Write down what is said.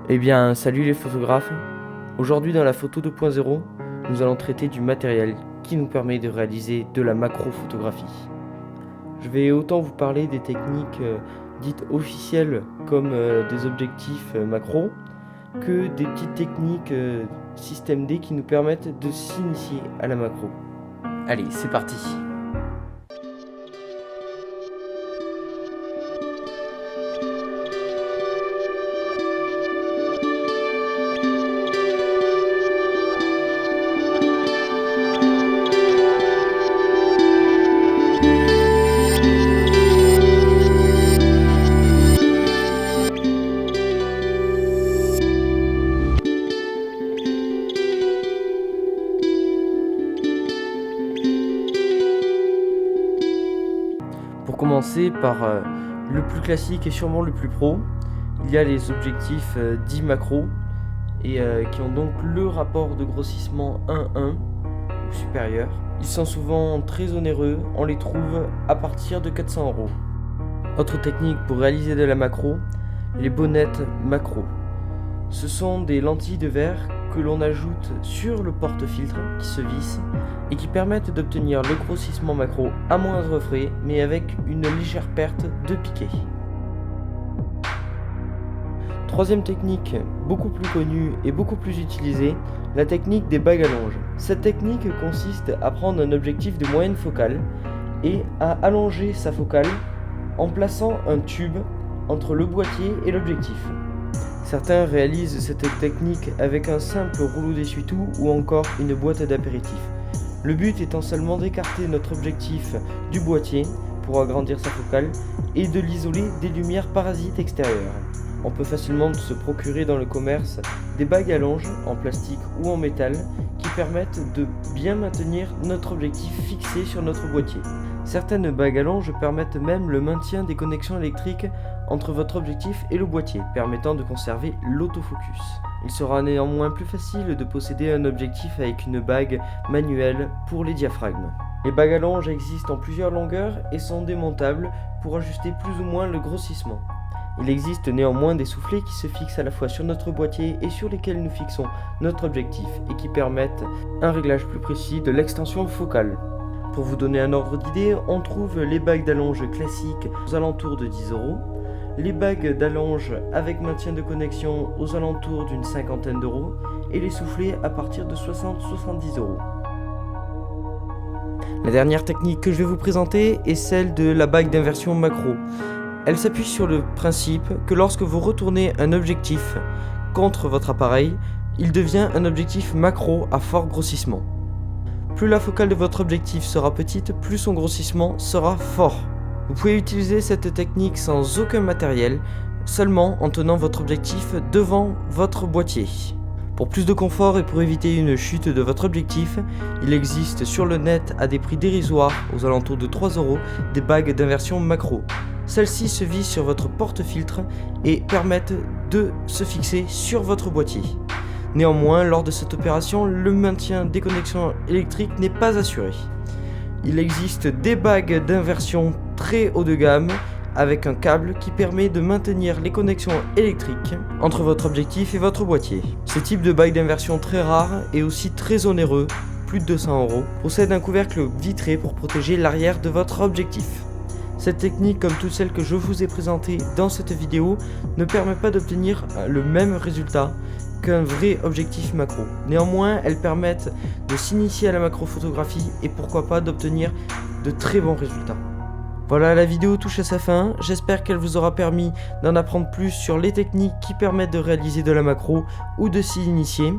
Eh bien, salut les photographes. Aujourd'hui dans la photo 2.0, nous allons traiter du matériel qui nous permet de réaliser de la macrophotographie. Je vais autant vous parler des techniques dites officielles comme des objectifs macro, que des petites techniques système D qui nous permettent de s'initier à la macro. Allez, c'est parti! Pour commencer par le plus classique et sûrement le plus pro, il y a les objectifs dits macro et qui ont donc le rapport de grossissement 1:1 ou supérieur. Ils sont souvent très onéreux, on les trouve à partir de 400 €. Autre technique pour réaliser de la macro, les bonnettes macro. Ce sont des lentilles de verre que l'on ajoute sur le porte-filtre qui se visse et qui permettent d'obtenir le grossissement macro à moindre frais mais avec une légère perte de piqué. Troisième technique, beaucoup plus connue et beaucoup plus utilisée, la technique des bagues à longe. Cette technique consiste à prendre un objectif de moyenne focale et à allonger sa focale en plaçant un tube entre le boîtier et l'objectif. Certains réalisent cette technique avec un simple rouleau d'essuie-tout ou encore une boîte d'apéritif. Le but étant seulement d'écarter notre objectif du boîtier pour agrandir sa focale et de l'isoler des lumières parasites extérieures. On peut facilement se procurer dans le commerce des bagues à longe en plastique ou en métal qui permettent de bien maintenir notre objectif fixé sur notre boîtier. Certaines bagues à longe permettent même le maintien des connexions électriques entre votre objectif et le boîtier, permettant de conserver l'autofocus. Il sera néanmoins plus facile de posséder un objectif avec une bague manuelle pour les diaphragmes. Les bagues à longe existent en plusieurs longueurs et sont démontables pour ajuster plus ou moins le grossissement. Il existe néanmoins des soufflets qui se fixent à la fois sur notre boîtier et sur lesquels nous fixons notre objectif et qui permettent un réglage plus précis de l'extension focale. Pour vous donner un ordre d'idée, on trouve les bagues d'allonge classiques aux alentours de 10 €, les bagues d'allonge avec maintien de connexion aux alentours d'une cinquantaine d'euros et les soufflets à partir de 60-70 €. La dernière technique que je vais vous présenter est celle de la bague d'inversion macro. Elle s'appuie sur le principe que lorsque vous retournez un objectif contre votre appareil, il devient un objectif macro à fort grossissement. Plus la focale de votre objectif sera petite, plus son grossissement sera fort. Vous pouvez utiliser cette technique sans aucun matériel, seulement en tenant votre objectif devant votre boîtier. Pour plus de confort et pour éviter une chute de votre objectif, il existe sur le net à des prix dérisoires, aux alentours de 3 €, des bagues d'inversion macro. Celles-ci se vissent sur votre porte-filtre et permettent de se fixer sur votre boîtier. Néanmoins, lors de cette opération, le maintien des connexions électriques n'est pas assuré. Il existe des bagues d'inversion très haut de gamme avec un câble qui permet de maintenir les connexions électriques entre votre objectif et votre boîtier. Ce type de bague d'inversion très rare et aussi très onéreux, plus de 200 €, possède un couvercle vitré pour protéger l'arrière de votre objectif. Cette technique, comme toutes celles que je vous ai présentées dans cette vidéo, ne permet pas d'obtenir le même résultat qu'un vrai objectif macro. Néanmoins, elles permettent de s'initier à la macrophotographie et pourquoi pas d'obtenir de très bons résultats. Voilà, la vidéo touche à sa fin. J'espère qu'elle vous aura permis d'en apprendre plus sur les techniques qui permettent de réaliser de la macro ou de s'y initier.